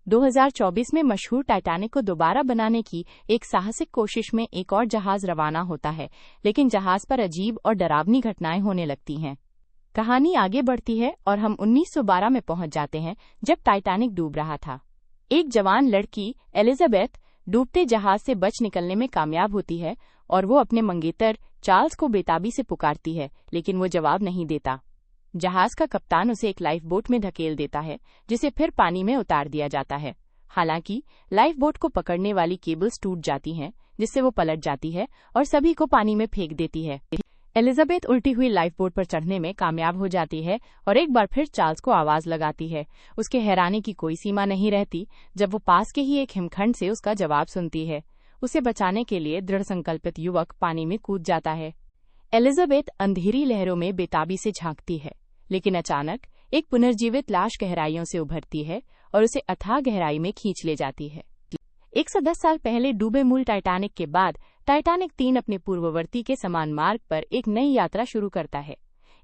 2024 में मशहूर टाइटैनिक को दोबारा बनाने की एक साहसिक कोशिश में एक और जहाज रवाना होता है, लेकिन जहाज पर अजीब और डरावनी घटनाएं होने लगती हैं। कहानी आगे बढ़ती है और हम 1912 में पहुंच जाते हैं, जब टाइटैनिक डूब रहा था। एक जवान लड़की एलिजाबेथ डूबते जहाज से बच निकलने में कामयाब होती है और वो अपने मंगेतर चार्ल्स को बेताबी से पुकारती है, लेकिन वो जवाब नहीं देता। जहाज का कप्तान उसे एक लाइफ बोट में धकेल देता है, जिसे फिर पानी में उतार दिया जाता है। हालांकि लाइफ बोट को पकड़ने वाली केबल्स टूट जाती हैं, जिससे वो पलट जाती है और सभी को पानी में फेंक देती है। एलिजाबेथ उल्टी हुई लाइफ बोट पर चढ़ने में कामयाब हो जाती है और एक बार फिर चार्ल्स को आवाज लगाती है। उसके हैरानी की कोई सीमा नहीं रहती जब वो पास के ही एक हिमखंड से उसका जवाब सुनती है। उसे बचाने के लिए दृढ़ संकल्पित युवक पानी में कूद जाता है। एलिजाबेथ अंधेरी लहरों में बेताबी से झांकती है, लेकिन अचानक एक पुनर्जीवित लाश गहराइयों से उभरती है और उसे अथाह गहराई में खींच ले जाती है। 110 साल पहले डूबे मूल टाइटैनिक के बाद टाइटैनिक 3 अपने पूर्ववर्ती के समान मार्ग पर एक नई यात्रा शुरू करता है।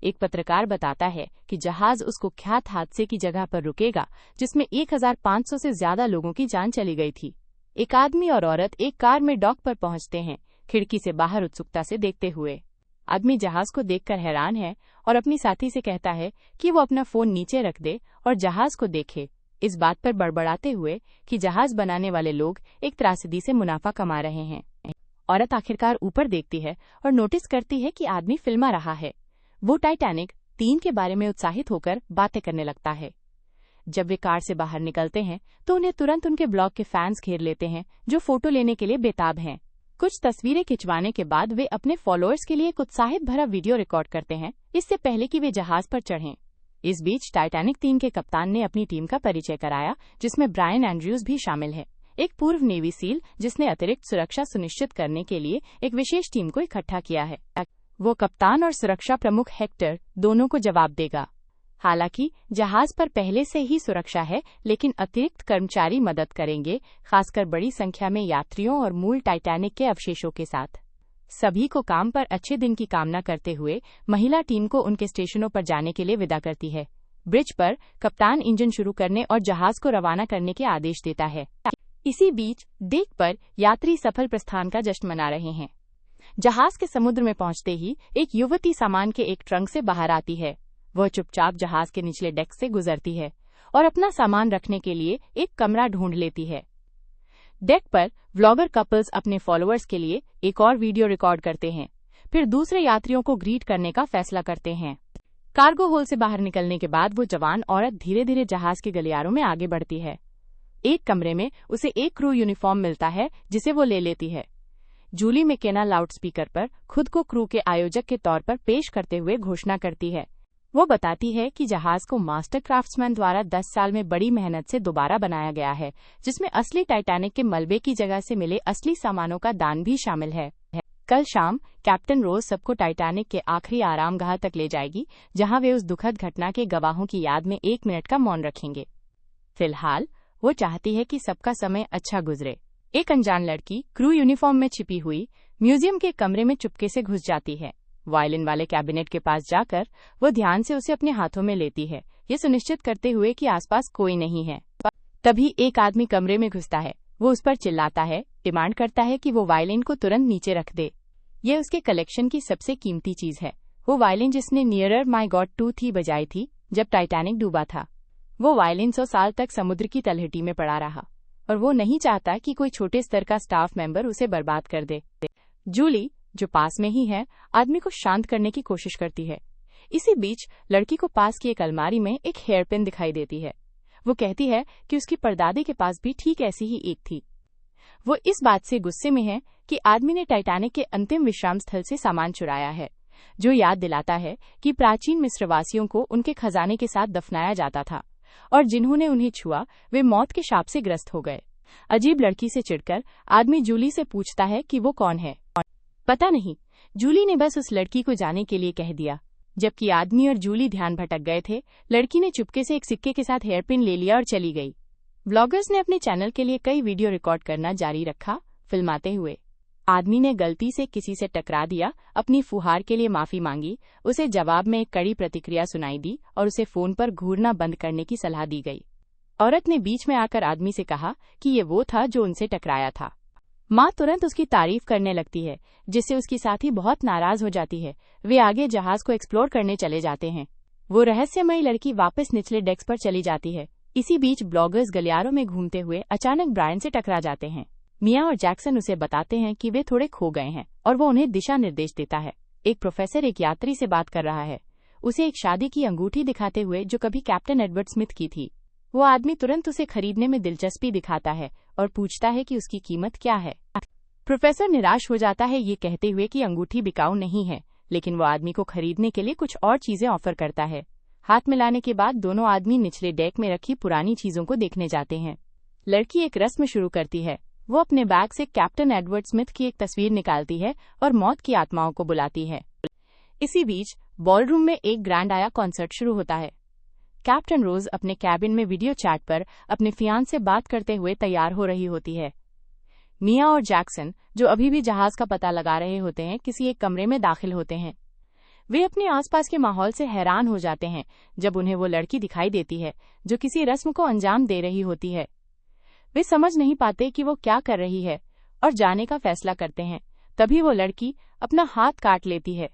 एक पत्रकार बताता है कि जहाज उस कुख्यात हादसे की जगह पर रुकेगा, जिसमें 1500 से ज्यादा लोगों की जान चली गई थी। एक आदमी और औरत एक कार में डॉक पर पहुंचते हैं, खिड़की से बाहर उत्सुकता से देखते हुए। आदमी जहाज को देखकर हैरान है और अपनी साथी से कहता है कि वो अपना फोन नीचे रख दे और जहाज को देखे, इस बात पर बड़बड़ाते हुए कि जहाज बनाने वाले लोग एक त्रासदी से मुनाफा कमा रहे हैं। औरत आखिरकार ऊपर देखती है और नोटिस करती है कि आदमी फिल्मा रहा है। वो टाइटैनिक 3 के बारे में उत्साहित होकर बातें करने लगता है। जब वे कार से बाहर निकलते हैं तो उन्हें तुरंत उनके ब्लॉग के फैंस घेर लेते हैं, जो फोटो लेने के लिए बेताब हैं। कुछ तस्वीरें खिंचवाने के बाद वे अपने फॉलोअर्स के लिए एक उत्साहित भरा वीडियो रिकॉर्ड करते हैं, इससे पहले कि वे जहाज पर चढ़ें। इस बीच टाइटैनिक 3 के कप्तान ने अपनी टीम का परिचय कराया, जिसमें ब्रायन एंड्रयूज भी शामिल है, एक पूर्व नेवी सील जिसने अतिरिक्त सुरक्षा सुनिश्चित करने के लिए एक विशेष टीम को इकट्ठा किया है। वो कप्तान और सुरक्षा प्रमुख हेक्टर दोनों को जवाब देगा। हालांकि जहाज पर पहले से ही सुरक्षा है, लेकिन अतिरिक्त कर्मचारी मदद करेंगे, खासकर बड़ी संख्या में यात्रियों और मूल टाइटैनिक के अवशेषों के साथ। सभी को काम पर अच्छे दिन की कामना करते हुए महिला टीम को उनके स्टेशनों पर जाने के लिए विदा करती है। ब्रिज पर कप्तान इंजन शुरू करने और जहाज को रवाना करने के आदेश देता है। इसी बीच डेक पर यात्री सफल प्रस्थान का जश्न मना रहे हैं। जहाज के समुद्र में पहुंचते ही एक युवती सामान के एक ट्रंक से बाहर आती है। वह चुपचाप जहाज के निचले डेक से गुजरती है और अपना सामान रखने के लिए एक कमरा ढूंढ लेती है। डेक पर व्लॉगर कपल्स अपने फॉलोअर्स के लिए एक और वीडियो रिकॉर्ड करते हैं, फिर दूसरे यात्रियों को ग्रीट करने का फैसला करते हैं। कार्गो होल से बाहर निकलने के बाद वो जवान औरत धीरे धीरे जहाज के गलियारों में आगे बढ़ती है। एक कमरे में उसे एक क्रू यूनिफॉर्म मिलता है, जिसे वो ले लेती है। जूली मैकेना लाउडस्पीकर पर खुद को क्रू के आयोजक के तौर पर पेश करते हुए घोषणा करती है। वो बताती है कि जहाज को मास्टर क्राफ्ट्समैन द्वारा 10 साल में बड़ी मेहनत से दोबारा बनाया गया है, जिसमें असली टाइटैनिक के मलबे की जगह से मिले असली सामानों का दान भी शामिल है। कल शाम कैप्टन रोज सबको टाइटैनिक के आखिरी आरामगाह तक ले जाएगी, जहां वे उस दुखद घटना के गवाहों की याद में 1 मिनट का मौन रखेंगे। फिलहाल वो चाहती है कि सबका समय अच्छा गुजरे। एक अनजान लड़की क्रू यूनिफॉर्म में छिपी हुई म्यूजियम के कमरे में चुपके से घुस जाती है। वायलिन वाले कैबिनेट के पास जाकर वो ध्यान से उसे अपने हाथों में लेती है, ये सुनिश्चित करते हुए कि आसपास कोई नहीं है। तभी एक आदमी कमरे में घुसता है। वो उस पर चिल्लाता है, डिमांड करता है कि वो वायलिन को तुरंत नीचे रख दे। ये उसके कलेक्शन की सबसे कीमती चीज है। वो वायलिन जिसने नियरर माय गॉड 2 थी बजाई थी जब टाइटैनिक डूबा था। वो वायलिन 100 साल तक समुद्र की तलहटी में पड़ा रहा और वो नहीं चाहता कि कोई छोटे स्तर का स्टाफ मेंबर उसे बर्बाद कर दे। जूली, जो पास में ही है, आदमी को शांत करने की कोशिश करती है। इसी बीच लड़की को पास की एक अलमारी में एक हेयरपिन दिखाई देती है। वो कहती है कि उसकी परदादी के पास भी ठीक ऐसी ही एक थी। वो इस बात से गुस्से में है कि आदमी ने टाइटैनिक के अंतिम विश्राम स्थल से सामान चुराया है, जो याद दिलाता है कि प्राचीन मिस्रवासियों को उनके खजाने के साथ दफनाया जाता था और जिन्होंने उन्हें छुआ वे मौत के शाप से ग्रस्त हो गए। अजीब लड़की से चिढ़कर आदमी जूली से पूछता है कि वो कौन है। पता नहीं, जूली ने बस उस लड़की को जाने के लिए कह दिया। जबकि आदमी और जूली ध्यान भटक गए थे, लड़की ने चुपके से एक सिक्के के साथ हेयरपिन ले लिया और चली गई। ब्लॉगर्स ने अपने चैनल के लिए कई वीडियो रिकॉर्ड करना जारी रखा, फिल्माते हुए। आदमी ने गलती से किसी से टकरा दिया, अपनी फुहार के लिए माफी मांगी, उसे जवाब में एक कड़ी प्रतिक्रिया सुनाई दी और उसे फोन पर घूरना बंद करने की सलाह दी गई। औरत ने बीच में आकर आदमी से कहा कि ये वो था जो उनसे टकराया था। माँ तुरंत उसकी तारीफ करने लगती है, जिससे उसकी साथी बहुत नाराज हो जाती है। वे आगे जहाज को एक्सप्लोर करने चले जाते हैं। वो रहस्यमयी लड़की वापस निचले डेस्क पर चली जाती है। इसी बीच ब्लॉगर्स गलियारों में घूमते हुए अचानक ब्रायन से टकरा जाते हैं। मिया और जैक्सन उसे बताते हैं कि वे थोड़े खो गए हैं और वो उन्हें दिशा निर्देश देता है। एक प्रोफेसर एक यात्री से बात कर रहा है, उसे एक शादी की अंगूठी दिखाते हुए जो कभी कैप्टन एडवर्ड स्मिथ की थी। वो आदमी तुरंत उसे खरीदने में दिलचस्पी दिखाता है और पूछता है कि उसकी कीमत क्या है। प्रोफेसर निराश हो जाता है ये कहते हुए कि अंगूठी बिकाऊ नहीं है, लेकिन वो आदमी को खरीदने के लिए कुछ और चीजें ऑफर करता है। हाथ मिलाने के बाद दोनों आदमी निचले डेक में रखी पुरानी चीजों को देखने जाते हैं। लड़की एक रस्म शुरू करती है। वो अपने बैग से कैप्टन एडवर्ड स्मिथ की एक तस्वीर निकालती है और मौत की आत्माओं को बुलाती है। इसी बीच बॉलरूम में एक ग्रैंड आया कॉन्सर्ट शुरू होता है। कैप्टन रोज अपने कैबिन में वीडियो चैट पर अपने फियांसे से बात करते हुए तैयार हो रही होती है। मिया और जैक्सन, जो अभी भी जहाज का पता लगा रहे होते हैं, किसी एक कमरे में दाखिल होते हैं। वे अपने आसपास के माहौल से हैरान हो जाते हैं जब उन्हें वो लड़की दिखाई देती है जो किसी रस्म को अंजाम दे रही होती है। वे समझ नहीं पाते कि वो क्या कर रही है और जाने का फैसला करते हैं। तभी वो लड़की अपना हाथ काट लेती है,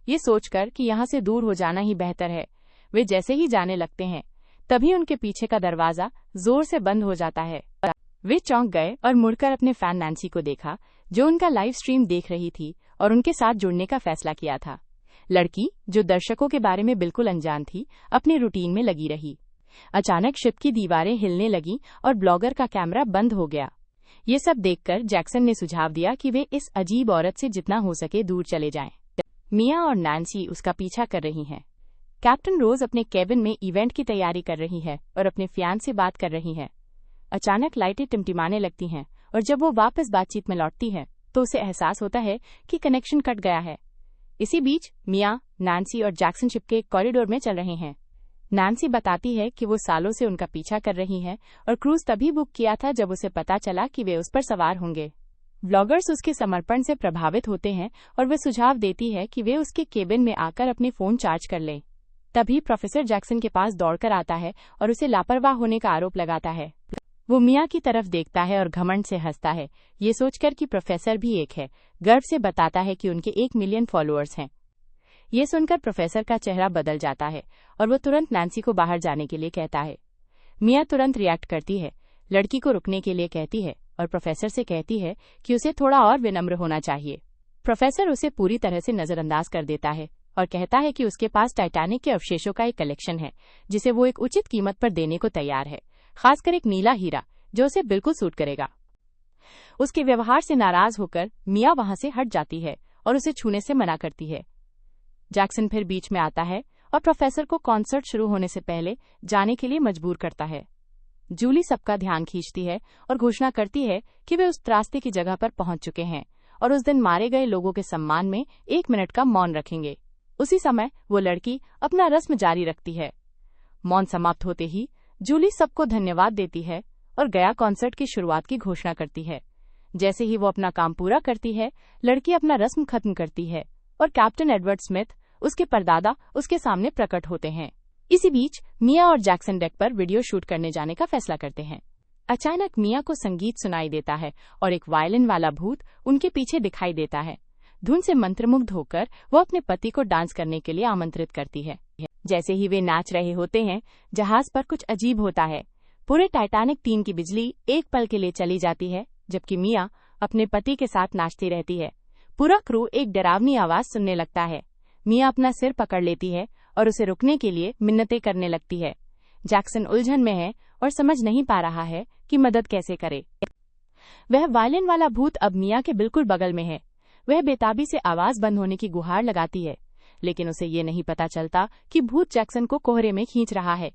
ये सोचकर कि यहाँ से दूर हो जाना ही बेहतर है। वे जैसे ही जाने लगते हैं, तभी उनके पीछे का दरवाजा जोर से बंद हो जाता है। वे चौंक गए और मुड़कर अपने फैन नैन्सी को देखा, जो उनका लाइव स्ट्रीम देख रही थी और उनके साथ जुड़ने का फैसला किया था। लड़की, जो दर्शकों के बारे में बिल्कुल अनजान थी, अपनी रूटीन में लगी रही। अचानक शिप की दीवारें हिलने लगीं और ब्लॉगर का कैमरा बंद हो गया। ये सब देखकर जैक्सन ने सुझाव दिया कि वे इस अजीब औरत से जितना हो सके दूर चले जाएं। मिया और नैन्सी उसका पीछा कर रही हैं। कैप्टन रोज अपने केबिन में इवेंट की तैयारी कर रही है और अपने फियांसे से बात कर रही है। अचानक लाइटें टिमटिमाने लगती हैं और जब वो वापस बातचीत में लौटती है तो उसे एहसास होता है कि कनेक्शन कट गया है। इसी बीच मिया, नैन्सी और जैक्सन शिप के एक कॉरिडोर में चल रहे हैं। नैन्सी बताती है कि वो सालों से उनका पीछा कर रही है और क्रूज तभी बुक किया था जब उसे पता चला कि वे उस पर सवार होंगे। ब्लॉगर्स उसके समर्पण से प्रभावित होते हैं और वे सुझाव देती है कि वे उसके केबिन में आकर अपने फोन चार्ज कर लें। तभी प्रोफेसर जैक्सन के पास दौड़कर आता है और उसे लापरवाह होने का आरोप लगाता है। वो मिया की तरफ देखता है और घमंड से हंसता है, ये सोचकर कि प्रोफेसर भी एक है। गर्व से बताता है कि उनके 1 मिलियन फॉलोअर्स हैं। ये सुनकर प्रोफेसर का चेहरा बदल जाता है और वो तुरंत नैन्सी को बाहर जाने के लिए कहता है। मिया तुरंत रिएक्ट करती है, लड़की को रुकने के लिए कहती है और प्रोफेसर से कहती है कि उसे थोड़ा और विनम्र होना चाहिए। प्रोफेसर उसे पूरी तरह से नजरअंदाज कर देता है और कहता है कि उसके पास टाइटैनिक के अवशेषों का एक कलेक्शन है जिसे वो एक उचित कीमत पर देने को तैयार है, खासकर एक नीला हीरा जो उसे बिल्कुल सूट करेगा। उसके व्यवहार से नाराज होकर मिया वहां से हट जाती है और उसे छूने से मना करती है। जैक्सन फिर बीच में आता है और प्रोफेसर को कॉन्सर्ट शुरू होने से पहले जाने के लिए मजबूर करता है। जूली सबका ध्यान खींचती है और घोषणा करती है कि वे उस रास्ते की जगह पर पहुंच चुके हैं और उस दिन मारे गए लोगों के सम्मान में 1 मिनट का मौन रखेंगे। उसी समय वो लड़की अपना रस्म जारी रखती है। मौन समाप्त होते ही जूली सबको धन्यवाद देती है और गया कॉन्सर्ट की शुरुआत की घोषणा करती है। जैसे ही वो अपना काम पूरा करती है, लड़की अपना रस्म खत्म करती है और कैप्टन एडवर्ड स्मिथ, उसके परदादा, उसके सामने प्रकट होते हैं। इसी बीच मिया और जैक्सन डेक पर वीडियो शूट करने जाने का फैसला करते हैं। अचानक मिया को संगीत सुनाई देता है और एक वायलिन वाला भूत उनके पीछे दिखाई देता है। धुन से मंत्रमुग्ध होकर वो अपने पति को डांस करने के लिए आमंत्रित करती है। जैसे ही वे नाच रहे होते हैं, जहाज पर कुछ अजीब होता है। पूरे टाइटैनिक 3 की बिजली एक पल के लिए चली जाती है, जबकि मिया अपने पति के साथ नाचती रहती है। पूरा क्रू एक डरावनी आवाज सुनने लगता है। मिया अपना सिर पकड़ लेती है और उसे रुकने के लिए मिन्नतें करने लगती है। जैक्सन उलझन में है और समझ नहीं पा रहा है कि मदद कैसे करे। वह वायलिन वाला भूत अब मिया के बिल्कुल बगल में है। वह बेताबी से आवाज बंद होने की गुहार लगाती है, लेकिन उसे ये नहीं पता चलता कि भूत जैक्सन को कोहरे में खींच रहा है।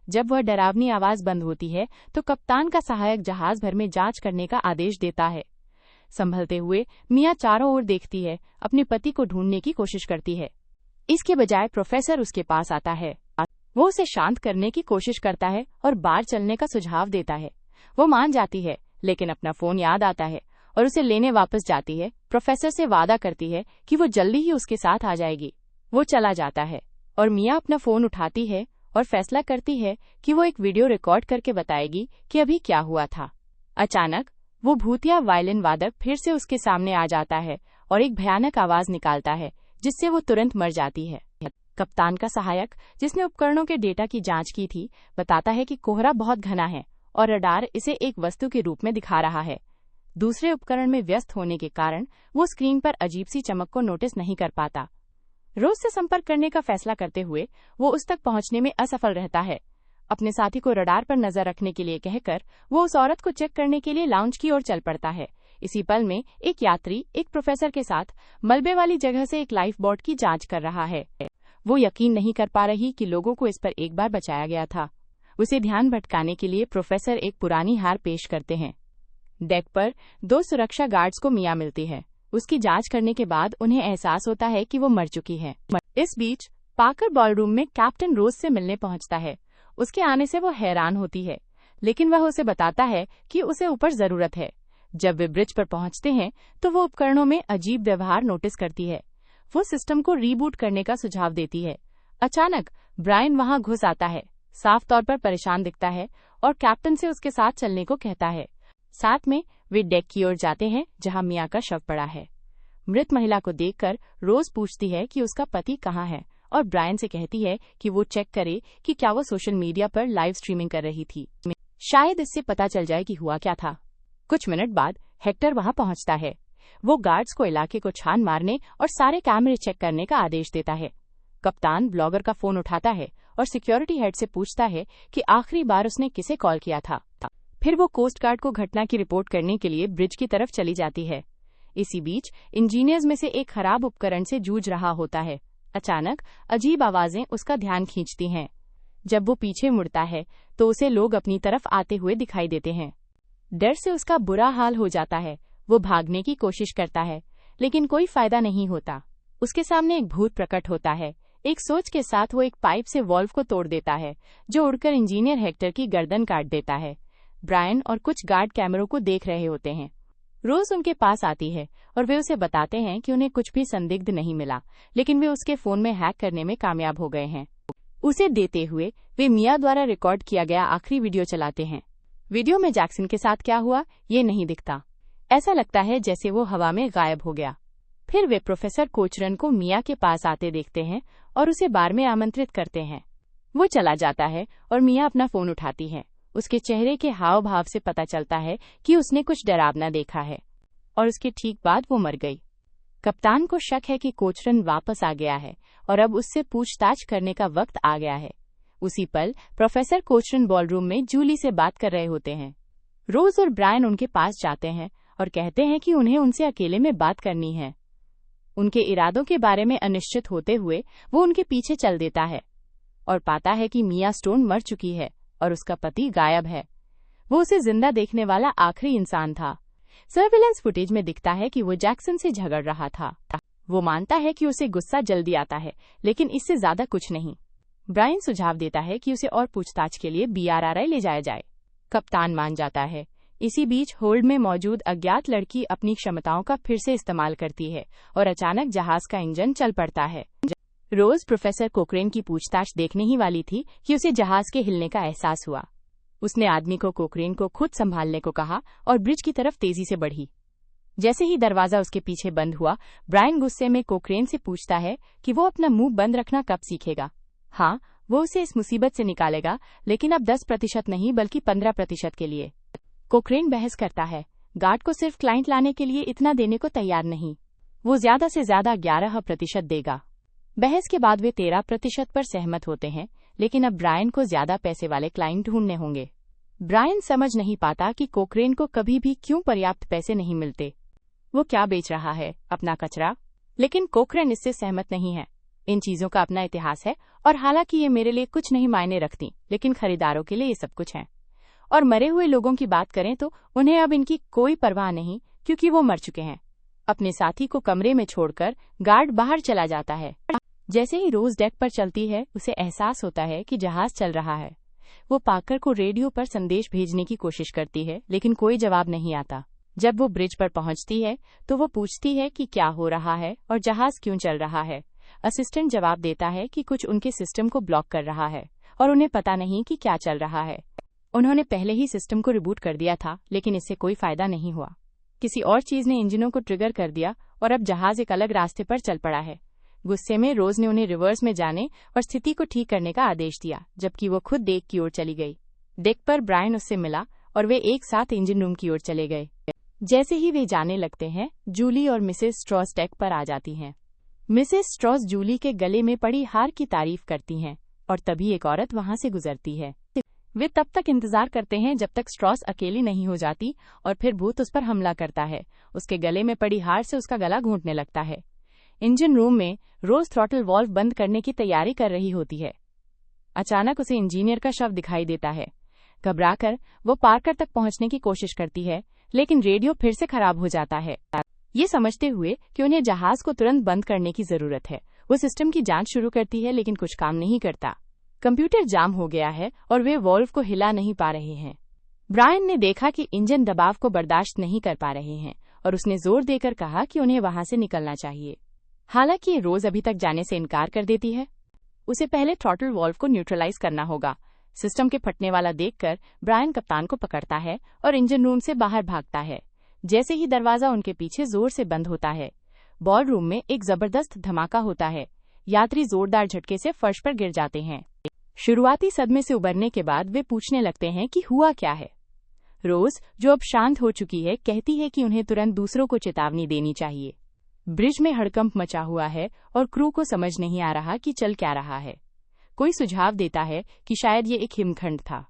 जब वह डरावनी आवाज बंद होती है तो कप्तान का सहायक जहाज भर में जांच करने का आदेश देता है। संभलते हुए मिया चारों ओर देखती है, अपने पति को ढूंढने की कोशिश करती है। इसके बजाय प्रोफेसर उसके पास आता है। वो उसे शांत करने की कोशिश करता है और बाहर चलने का सुझाव देता है। वो मान जाती है, लेकिन अपना फोन याद आता है और उसे लेने वापस जाती है। प्रोफेसर से वादा करती है कि वो जल्दी ही उसके साथ आ जाएगी। वो चला जाता है और मिया अपना फोन उठाती है और फैसला करती है कि वो एक वीडियो रिकॉर्ड करके बताएगी कि अभी क्या हुआ था। अचानक वो भूतिया वायलिन वादक फिर से उसके सामने आ जाता है और एक भयानक आवाज निकालता है जिससे वो तुरंत मर जाती है। कप्तान का सहायक, जिसने उपकरणों के डेटा की जांच की थी, बताता है कि कोहरा बहुत घना है और रडार इसे एक वस्तु के रूप में दिखा रहा है। दूसरे उपकरण में व्यस्त होने के कारण वो स्क्रीन पर अजीब सी चमक को नोटिस नहीं कर पाता। रोज से संपर्क करने का फैसला करते हुए वो उस तक पहुंचने में असफल रहता है। अपने साथी को रडार पर नजर रखने के लिए कहकर वो उस औरत को चेक करने के लिए लाउंज की ओर चल पड़ता है। इसी पल में एक यात्री एक प्रोफेसर के साथ मलबे वाली जगह से एक लाइफ बोट की जांच कर रहा है। वो यकीन नहीं कर पा रही कि लोगों को इस पर एक बार बचाया गया था। उसे ध्यान भटकाने के लिए प्रोफेसर एक पुरानी हार पेश करते हैं। डेक पर 2 सुरक्षा गार्ड्स को मिया मिलती है। उसकी जांच करने के बाद उन्हें एहसास होता है कि वो मर चुकी है। इस बीच पाकर बॉलरूम में कैप्टन रोज से मिलने पहुंचता है। उसके आने से वो हैरान होती है, लेकिन वह उसे बताता है कि उसे ऊपर जरूरत है। जब वे ब्रिज पर पहुंचते हैं तो वो उपकरणों में अजीब व्यवहार नोटिस करती है। वो सिस्टम को रीबूट करने का सुझाव देती है। अचानक ब्रायन वहां घुस आता है, साफ तौर पर परेशान दिखता है और कैप्टन से उसके साथ चलने को कहता है। साथ में वे डेक की ओर जाते हैं जहां मिया का शव पड़ा है। मृत महिला को देखकर रोज पूछती है कि उसका पति कहाँ है और ब्रायन से कहती है कि वो चेक करे कि क्या वो सोशल मीडिया पर लाइव स्ट्रीमिंग कर रही थी। शायद इससे पता चल जाए कि हुआ क्या था। कुछ मिनट बाद हेक्टर वहां पहुंचता है। वो गार्ड्स को इलाके को छान मारने और सारे कैमरे चेक करने का आदेश देता है। कप्तान ब्लॉगर का फोन उठाता है और सिक्योरिटी हेड से पूछता है कि आखिरी बार उसने किसे कॉल किया था। फिर वो कोस्ट गार्ड को घटना की रिपोर्ट करने के लिए ब्रिज की तरफ चली जाती है। इसी बीच इंजीनियर्स में से एक खराब उपकरण से जूझ रहा होता है। अचानक अजीब आवाजें उसका ध्यान खींचती हैं। जब वो पीछे मुड़ता है तो उसे लोग अपनी तरफ आते हुए दिखाई देते हैं। डर से उसका बुरा हाल हो जाता है। वो भागने की कोशिश करता है, लेकिन कोई फायदा नहीं होता। उसके सामने एक भूत प्रकट होता है। एक सोच के साथ वो एक पाइप से वॉल्व को तोड़ देता है, जो उड़कर इंजीनियर हेक्टर की गर्दन काट देता है। ब्रायन और कुछ गार्ड कैमरों को देख रहे होते हैं। रोज उनके पास आती है और वे उसे बताते हैं कि उन्हें कुछ भी संदिग्ध नहीं मिला, लेकिन वे उसके फोन में हैक करने में कामयाब हो गए हैं। उसे देते हुए वे मिया द्वारा रिकॉर्ड किया गया आखिरी वीडियो चलाते हैं। वीडियो में जैक्सन के साथ क्या हुआ ये नहीं दिखता। ऐसा लगता है जैसे वो हवा में गायब हो गया। फिर वे प्रोफेसर कोचरन को मिया के पास आते देखते हैं और उसे बार में आमंत्रित करते हैं। वो चला जाता है और मिया अपना फोन उठाती है। उसके चेहरे के हाव भाव से पता चलता है कि उसने कुछ डरावना देखा है और उसके ठीक बाद वो मर गई। कप्तान को शक है कि कोचरन वापस आ गया है और अब उससे पूछताछ करने का वक्त आ गया है। उसी पल प्रोफेसर कोचरन बॉलरूम में जूली से बात कर रहे होते हैं। रोज और ब्रायन उनके पास जाते हैं और कहते हैं कि उन्हें उनसे अकेले में बात करनी है। उनके इरादों के बारे में अनिश्चित होते हुए वो उनके पीछे चल देता है और पाता है कि मिया स्टोन मर चुकी है और उसका पति गायब है। वो उसे जिंदा देखने वाला आखिरी इंसान था। सर्विलेंस फुटेज में दिखता है कि वो जैक्सन से झगड़ रहा था। वो मानता है कि उसे गुस्सा जल्दी आता है, लेकिन इससे ज्यादा कुछ नहीं। ब्रायन सुझाव देता है कि उसे और पूछताछ के लिए BRRI ले जाया जाए। कप्तान मान जाता है। इसी बीच होल्ड में मौजूद अज्ञात लड़की अपनी क्षमताओं का फिर से इस्तेमाल करती है और अचानक जहाज का इंजन चल पड़ता है। रोज प्रोफेसर कोक्रेन की पूछताछ देखने ही वाली थी कि उसे जहाज के हिलने का एहसास हुआ। उसने आदमी को कोक्रेन को खुद संभालने को कहा और ब्रिज की तरफ तेजी से बढ़ी। जैसे ही दरवाजा उसके पीछे बंद हुआ, ब्रायन गुस्से में कोक्रेन से पूछता है कि वो अपना मुंह बंद रखना कब सीखेगा। हाँ, वो उसे इस मुसीबत से निकालेगा, लेकिन अब 10% नहीं बल्कि 15% के लिए। कोक्रेन बहस करता है। गार्ड को सिर्फ क्लाइंट लाने के लिए इतना देने को तैयार नहीं। वो ज्यादा से ज्यादा 11% देगा। बहस के बाद वे 13% पर सहमत होते हैं, लेकिन अब ब्रायन को ज्यादा पैसे वाले क्लाइंट ढूंढने होंगे। ब्रायन समझ नहीं पाता कि कोक्रेन को कभी भी क्यों पर्याप्त पैसे नहीं मिलते। वो क्या बेच रहा है, अपना कचरा? लेकिन कोक्रेन इससे सहमत नहीं है। इन चीजों का अपना इतिहास है और हालांकि ये मेरे लिए कुछ नहीं मायने रखती, लेकिन खरीदारों के लिए ये सब कुछ है। और मरे हुए लोगों की बात करें तो उन्हें अब इनकी कोई परवाह नहीं, क्योंकि वो मर चुके हैं। अपने साथी को कमरे में छोड़कर गार्ड बाहर चला जाता है। जैसे ही रोज डेक पर चलती है, उसे एहसास होता है कि जहाज चल रहा है। वो पाकर को रेडियो पर संदेश भेजने की कोशिश करती है, लेकिन कोई जवाब नहीं आता। जब वो ब्रिज पर पहुंचती है तो वो पूछती है कि क्या हो रहा है और जहाज क्यों चल रहा है। असिस्टेंट जवाब देता है कि कुछ उनके सिस्टम को ब्लॉक कर रहा है और उन्हें पता नहीं कि क्या चल रहा है। उन्होंने पहले ही सिस्टम को रिबूट कर दिया था, लेकिन इससे कोई फायदा नहीं हुआ। किसी और चीज ने इंजनों को ट्रिगर कर दिया और अब जहाज एक अलग रास्ते पर चल पड़ा है। गुस्से में रोज ने उन्हें रिवर्स में जाने और स्थिति को ठीक करने का आदेश दिया, जबकि वो खुद डेक की ओर चली गई। डेक पर ब्रायन उससे मिला और वे एक साथ इंजन रूम की ओर चले गए। जैसे ही वे जाने लगते हैं, जूली और मिसेस स्ट्रॉस डेक पर आ जाती हैं। मिसेस स्ट्रॉस जूली के गले में पड़ी हार की तारीफ करती हैं और तभी एक औरत वहां से गुजरती है। वे तब तक इंतजार करते हैं जब तक स्ट्रॉस अकेली नहीं हो जाती और फिर भूत उस पर हमला करता है। उसके गले में पड़ी हार से उसका गला घूंटने लगता है। इंजन रूम में रोज थ्रॉटल वॉल्व बंद करने की तैयारी कर रही होती है। अचानक उसे इंजीनियर का शव दिखाई देता है। घबराकर वो पार्कर तक पहुंचने की कोशिश करती है, लेकिन रेडियो फिर से खराब हो जाता है। ये समझते हुए कि उन्हें जहाज को तुरंत बंद करने की जरूरत है, वो सिस्टम की जांच शुरू करती है, लेकिन कुछ काम नहीं करता। कंप्यूटर जाम हो गया है और वे वॉल्व को हिला नहीं पा रहे हैं। ब्रायन ने देखा कि इंजन दबाव को बर्दाश्त नहीं कर पा रहे हैं और उसने जोर देकर कहा कि उन्हें वहां से निकलना चाहिए। हालांकि रोज अभी तक जाने से इनकार कर देती है। उसे पहले थ्रॉटल वॉल्व को न्यूट्रलाइज करना होगा। सिस्टम के फटने वाला देखकर ब्रायन कप्तान को पकड़ता है और इंजन रूम से बाहर भागता है। जैसे ही दरवाजा उनके पीछे जोर से बंद होता है, बॉल रूम में एक जबरदस्त धमाका होता है। यात्री जोरदार झटके से फर्श पर गिर जाते हैं। शुरुआती सदमे से उबरने के बाद वे पूछने लगते हैं कि हुआ क्या है। रोज, जो अब शांत हो चुकी है, कहती है कि उन्हें तुरंत दूसरों को चेतावनी देनी चाहिए। ब्रिज में हड़कंप मचा हुआ है और क्रू को समझ नहीं आ रहा कि चल क्या रहा है। कोई सुझाव देता है कि शायद ये एक हिमखंड था,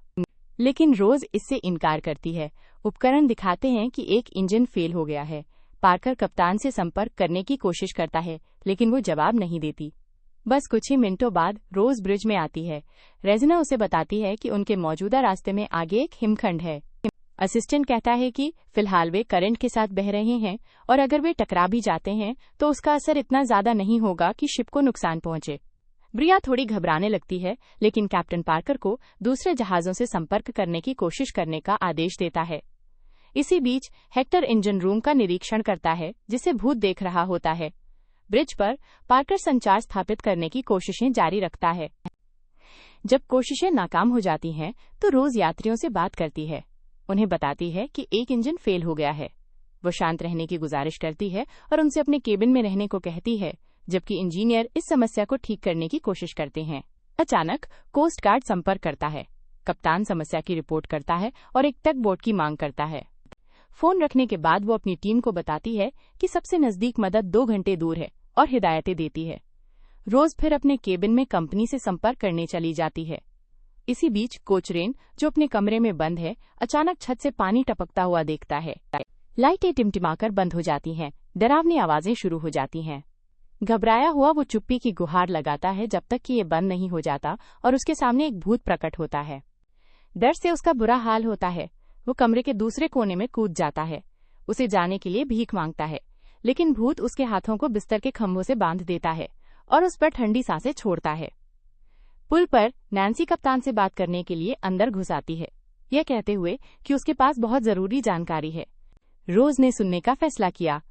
लेकिन रोज इससे इनकार करती है। उपकरण दिखाते हैं कि एक इंजन फेल हो गया है। पार्कर कप्तान से संपर्क करने की कोशिश करता है, लेकिन वो जवाब नहीं देती। बस कुछ ही मिनटों बाद रोज ब्रिज में आती है। रेजिना उसे बताती है कि उनके मौजूदा रास्ते में आगे एक हिमखंड है। असिस्टेंट कहता है कि फिलहाल वे करंट के साथ बह रहे हैं और अगर वे टकरा भी जाते हैं तो उसका असर इतना ज्यादा नहीं होगा कि शिप को नुकसान पहुंचे। ब्रिया थोड़ी घबराने लगती है, लेकिन कैप्टन पार्कर को दूसरे जहाजों से संपर्क करने की कोशिश करने का आदेश देता है। इसी बीच हेक्टर इंजन रूम का निरीक्षण करता है, जिसे भूत देख रहा होता है। ब्रिज पर पार्कर संचार स्थापित करने की कोशिशें जारी रखता है। जब कोशिशें नाकाम हो जाती हैं, तो रोज यात्रियों से बात करती है। उन्हें बताती है कि एक इंजन फेल हो गया है। वो शांत रहने की गुजारिश करती है और उनसे अपने केबिन में रहने को कहती है, जबकि इंजीनियर इस समस्या को ठीक करने की कोशिश करते हैं। अचानक कोस्ट गार्ड संपर्क करता है। कप्तान समस्या की रिपोर्ट करता है और एक टग बोट की मांग करता है। फोन रखने के बाद वो अपनी टीम को बताती है कि सबसे नजदीक मदद 2 घंटे दूर है और हिदायतें देती है। रोज फिर अपने केबिन में कंपनी से संपर्क करने चली जाती है। इसी बीच कोचरेन, जो अपने कमरे में बंद है, अचानक छत से पानी टपकता हुआ देखता है। लाइटें टिमटिमाकर बंद हो जाती हैं। डरावनी आवाजें शुरू हो जाती हैं। घबराया हुआ वो चुप्पी की गुहार लगाता है जब तक कि ये बंद नहीं हो जाता और उसके सामने एक भूत प्रकट होता है। डर से उसका बुरा हाल होता है। वो कमरे के दूसरे कोने में कूद जाता है। उसे जाने के लिए भीख मांगता है, लेकिन भूत उसके हाथों को बिस्तर के खंभों से बांध देता है और उस पर ठंडी सांसें छोड़ता है। पुल पर नैन्सी कप्तान से बात करने के लिए अंदर घुस आती है, यह कहते हुए कि उसके पास बहुत जरूरी जानकारी है। रोज ने सुनने का फैसला किया।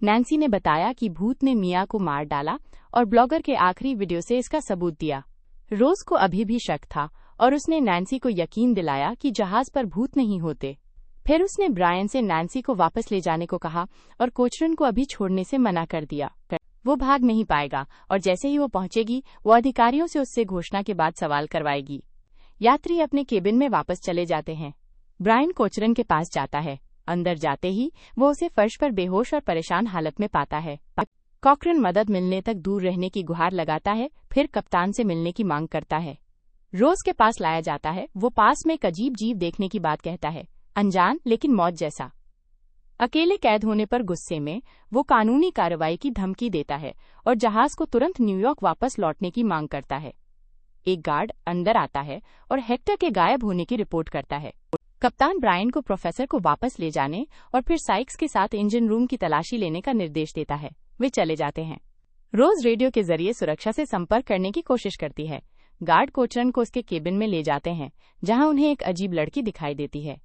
नैन्सी ने बताया कि भूत ने मिया को मार डाला और ब्लॉगर के आखिरी वीडियो से इसका सबूत दिया। रोज को अभी भी शक था और उसने नैन्सी को यकीन दिलाया कि जहाज पर भूत नहीं होते। फिर उसने ब्रायन से नैन्सी को वापस ले जाने को कहा और कोचरन को अभी छोड़ने से मना कर दिया। वो भाग नहीं पाएगा और जैसे ही वो पहुंचेगी, वो अधिकारियों से उससे घोषणा के बाद सवाल करवाएगी। यात्री अपने केबिन में वापस चले जाते हैं। ब्रायन कोचरन के पास जाता है। अंदर जाते ही वो उसे फर्श पर बेहोश और परेशान हालत में पाता है। कॉकरन मदद मिलने तक दूर रहने की गुहार लगाता है, फिर कप्तान से मिलने की मांग करता है। रोज के पास लाया जाता है। वो पास में एक अजीब जीव देखने की बात कहता है, अनजान लेकिन मौत जैसा। अकेले कैद होने पर गुस्से में वो कानूनी कार्रवाई की धमकी देता है और जहाज को तुरंत न्यूयॉर्क वापस लौटने की मांग करता है। एक गार्ड अंदर आता है और हेक्टर के गायब होने की रिपोर्ट करता है। कप्तान ब्रायन को प्रोफेसर को वापस ले जाने और फिर साइक्स के साथ इंजन रूम की तलाशी लेने का निर्देश देता है। वे चले जाते हैं। रोज रेडियो के जरिए सुरक्षा से संपर्क करने की कोशिश करती है। गार्ड कोचरन को उसके केबिन में ले जाते हैं, जहां उन्हें एक अजीब लड़की दिखाई देती है।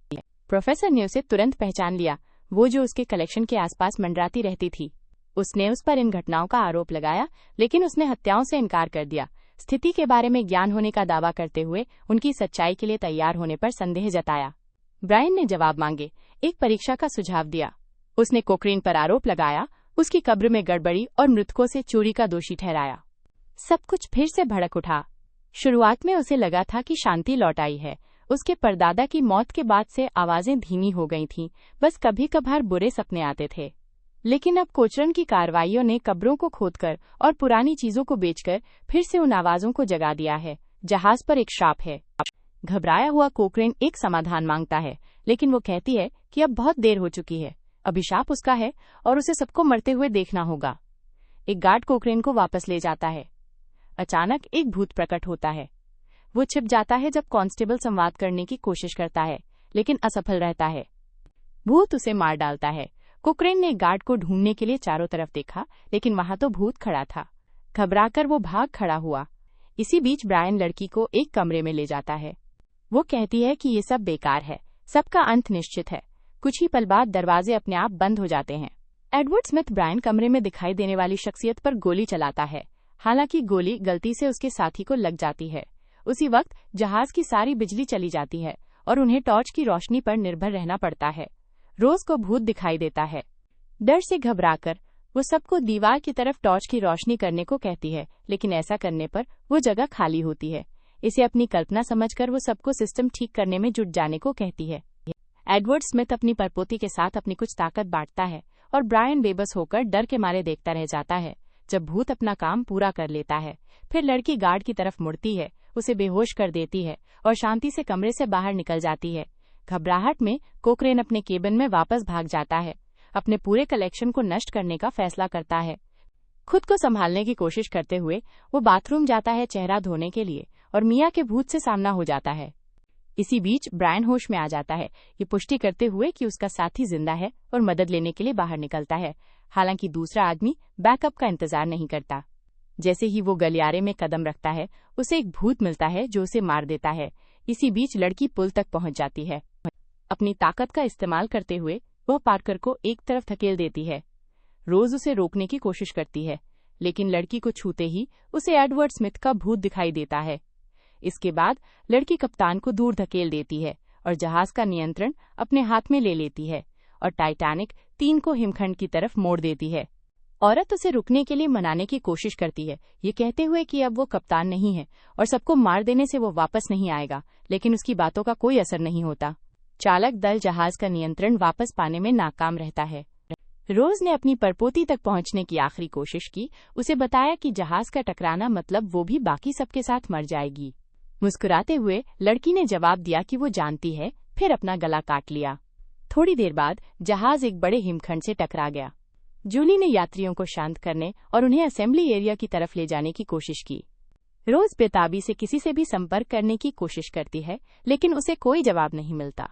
प्रोफेसर ने उसे तुरंत पहचान लिया, वो जो उसके कलेक्शन के आसपास मंडराती रहती थी। उसने उस पर इन घटनाओं का आरोप लगाया, लेकिन उसने हत्याओं से इनकार कर दिया। स्थिति के बारे में ज्ञान होने का दावा करते हुए उनकी सच्चाई के लिए तैयार होने पर संदेह जताया। ब्रायन ने जवाब मांगे एक परीक्षा का सुझाव दिया। उसने कोक्रेन पर आरोप लगाया, उसकी कब्र में गड़बड़ी और मृतकों से चोरी का दोषी ठहराया। सब कुछ फिर से भड़क उठा। शुरुआत में उसे लगा था कि शांति लौट आई है। उसके परदादा की मौत के बाद से आवाजें धीमी हो गई थीं, बस कभी कभार बुरे सपने आते थे। लेकिन अब कोचरन की कार्रवाइयों ने कब्रों को खोदकर और पुरानी चीजों को बेचकर फिर से उन आवाजों को जगा दिया है। जहाज पर एक श्राप है। घबराया हुआ कोक्रेन एक समाधान मांगता है, लेकिन वो कहती है कि अब बहुत देर हो चुकी है। अभिशाप उसका है और उसे सबको मरते हुए देखना होगा। एक गार्ड कोक्रेन को वापस ले जाता है। अचानक एक भूत प्रकट होता है। वो छिप जाता है जब कांस्टेबल संवाद करने की कोशिश करता है, लेकिन असफल रहता है। भूत उसे मार डालता है। कोक्रेन ने गार्ड को ढूंढने के लिए चारों तरफ देखा, लेकिन वहां तो भूत खड़ा था। घबराकर वो भाग खड़ा हुआ। इसी बीच ब्रायन लड़की को एक कमरे में ले जाता है। वो कहती है कि ये सब बेकार है, सबका अंत निश्चित है। कुछ ही पल बाद दरवाजे अपने आप बंद हो जाते हैं। एडवर्ड स्मिथ ब्रायन कमरे में दिखाई देने वाली शख्सियत पर गोली चलाता है। हालांकि गोली गलती से उसके साथी को लग जाती है। उसी वक्त जहाज की सारी बिजली चली जाती है और उन्हें टॉर्च की रोशनी पर निर्भर रहना पड़ता है। रोज को भूत दिखाई देता है। डर से घबराकर वो सबको दीवार की तरफ टॉर्च की रोशनी करने को कहती है, लेकिन ऐसा करने पर वो जगह खाली होती है। इसे अपनी कल्पना समझकर वो सबको सिस्टम ठीक करने में जुट जाने को कहती है। एडवर्ड स्मिथ अपनी परपोती के साथ अपनी कुछ ताकत बांटता है और ब्रायन बेबस होकर डर के मारे देखता रह जाता है जब भूत अपना काम पूरा कर लेता है। फिर लड़की गार्ड की तरफ मुड़ती है, उसे बेहोश कर देती है और शांति से कमरे से बाहर निकल जाती है। घबराहट में कोक्रेन अपने केबिन में वापस भाग जाता है। अपने पूरे कलेक्शन को नष्ट करने का फैसला करता है। खुद को संभालने की कोशिश करते हुए वो बाथरूम जाता है चेहरा धोने के लिए, और मिया के भूत से सामना हो जाता है। इसी बीच ब्रायन होश में आ जाता है, ये पुष्टि करते हुए कि उसका साथी जिंदा है और मदद लेने के लिए बाहर निकलता है। हालांकि दूसरा आदमी बैकअप का इंतजार नहीं करता। जैसे ही वो गलियारे में कदम रखता है, उसे एक भूत मिलता है जो उसे मार देता है। इसी बीच लड़की पुल तक पहुंच जाती है। अपनी ताकत का इस्तेमाल करते हुए वह पार्कर को एक तरफ धकेल देती है। रोज उसे रोकने की कोशिश करती है, लेकिन लड़की को छूते ही उसे एडवर्ड स्मिथ का भूत दिखाई देता है। इसके बाद लड़की कप्तान को दूर धकेल देती है और जहाज का नियंत्रण अपने हाथ में ले लेती है और टाइटैनिक 3 को हिमखंड की तरफ मोड़ देती है। औरत उसे रुकने के लिए मनाने की कोशिश करती है, ये कहते हुए कि अब वो कप्तान नहीं है और सबको मार देने से वो वापस नहीं आएगा, लेकिन उसकी बातों का कोई असर नहीं होता। चालक दल जहाज का नियंत्रण वापस पाने में नाकाम रहता है। रोज ने अपनी परपोती तक पहुंचने की आखिरी कोशिश की। उसे बताया कि जहाज का टकराना मतलब वो भी बाकी सबके साथ मर जाएगी। मुस्कुराते हुए लड़की ने जवाब दिया कि वो जानती है, फिर अपना गला काट लिया। थोड़ी देर बाद जहाज एक बड़े हिमखंड से टकरा गया। जूली ने यात्रियों को शांत करने और उन्हें असेंबली एरिया की तरफ ले जाने की कोशिश की। रोज बेताबी से किसी से भी संपर्क करने की कोशिश करती है, लेकिन उसे कोई जवाब नहीं मिलता।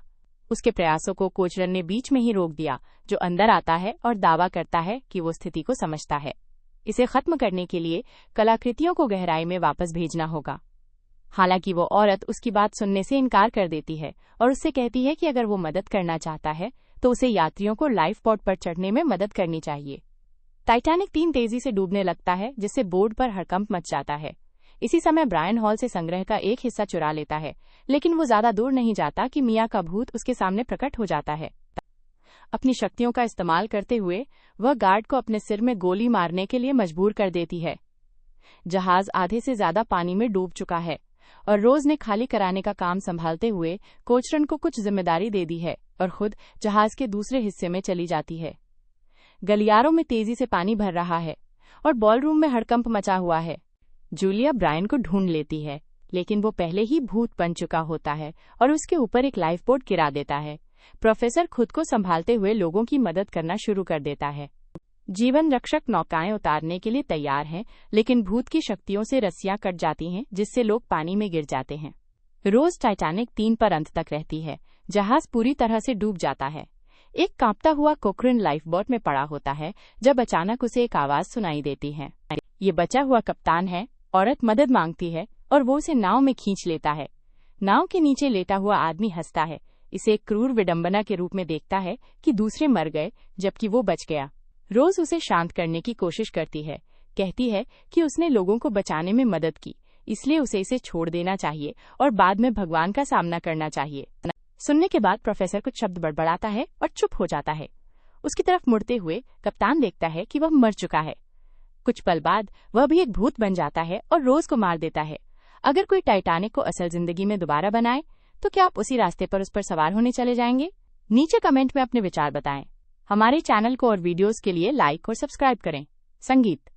उसके प्रयासों को कोचरन ने बीच में ही रोक दिया, जो अंदर आता है और दावा करता है कि वो स्थिति को समझता है। इसे खत्म करने के लिए कलाकृतियों को गहराई में वापस भेजना होगा। हालांकि वो औरत उसकी बात सुनने से इनकार कर देती है और उससे कहती है कि अगर वो मदद करना चाहता है तो उसे यात्रियों को लाइफ बोट पर चढ़ने में मदद करनी चाहिए। टाइटैनिक 3 तेजी से डूबने लगता है, जिससे बोर्ड पर हड़कंप मच जाता है। इसी समय ब्रायन हॉल से संग्रह का एक हिस्सा चुरा लेता है, लेकिन वो ज्यादा दूर नहीं जाता कि मिया का भूत उसके सामने प्रकट हो जाता है। अपनी शक्तियों का इस्तेमाल करते हुए वह गार्ड को अपने सिर में गोली मारने के लिए मजबूर कर देती है। जहाज आधे से ज्यादा पानी में डूब चुका है और रोज ने खाली कराने का काम संभालते हुए कोचरन को कुछ जिम्मेदारी दे दी है और खुद जहाज के दूसरे हिस्से में चली जाती है। गलियारों में तेजी से पानी भर रहा है और बॉलरूम में हड़कंप मचा हुआ है। जूलिया ब्रायन को ढूंढ लेती है, लेकिन वो पहले ही भूत बन चुका होता है और उसके ऊपर एक लाइफ बोट गिरा देता है। प्रोफेसर खुद को संभालते हुए लोगों की मदद करना शुरू कर देता है। जीवन रक्षक नौकाएं उतारने के लिए तैयार हैं, लेकिन भूत की शक्तियों से रस्सियां कट जाती हैं, जिससे लोग पानी में गिर जाते हैं। रोज टाइटैनिक 3 पर अंत तक रहती है। जहाज पूरी तरह से डूब जाता है। एक कांपता हुआ कोक्रेन लाइफ बोट में पड़ा होता है जब अचानक उसे एक आवाज सुनाई देती है। ये बचा हुआ कप्तान है। औरत मदद मांगती है और वो उसे नाव में खींच लेता है। नाव के नीचे लेटा हुआ आदमी हंसता है। इसे एक क्रूर विडंबना के रूप में देखता है कि दूसरे मर गए जबकि वो बच गया। रोज उसे शांत करने की कोशिश करती है, कहती है कि उसने लोगों को बचाने में मदद की, इसलिए उसे इसे छोड़ देना चाहिए और बाद में भगवान का सामना करना चाहिए। सुनने के बाद प्रोफेसर कुछ शब्द बड़बड़ाता है और चुप हो जाता है। उसकी तरफ मुड़ते हुए कप्तान देखता है कि वह मर चुका है। कुछ पल बाद वह भी एक भूत बन जाता है और रोज को मार देता है। अगर कोई टाइटैनिक को असल जिंदगी में दोबारा बनाए तो क्या आप उसी रास्ते पर उस पर सवार होने चले जाएंगे? नीचे कमेंट में अपने विचार बताएं। हमारे चैनल को और वीडियोस के लिए लाइक और सब्सक्राइब करें। संगीत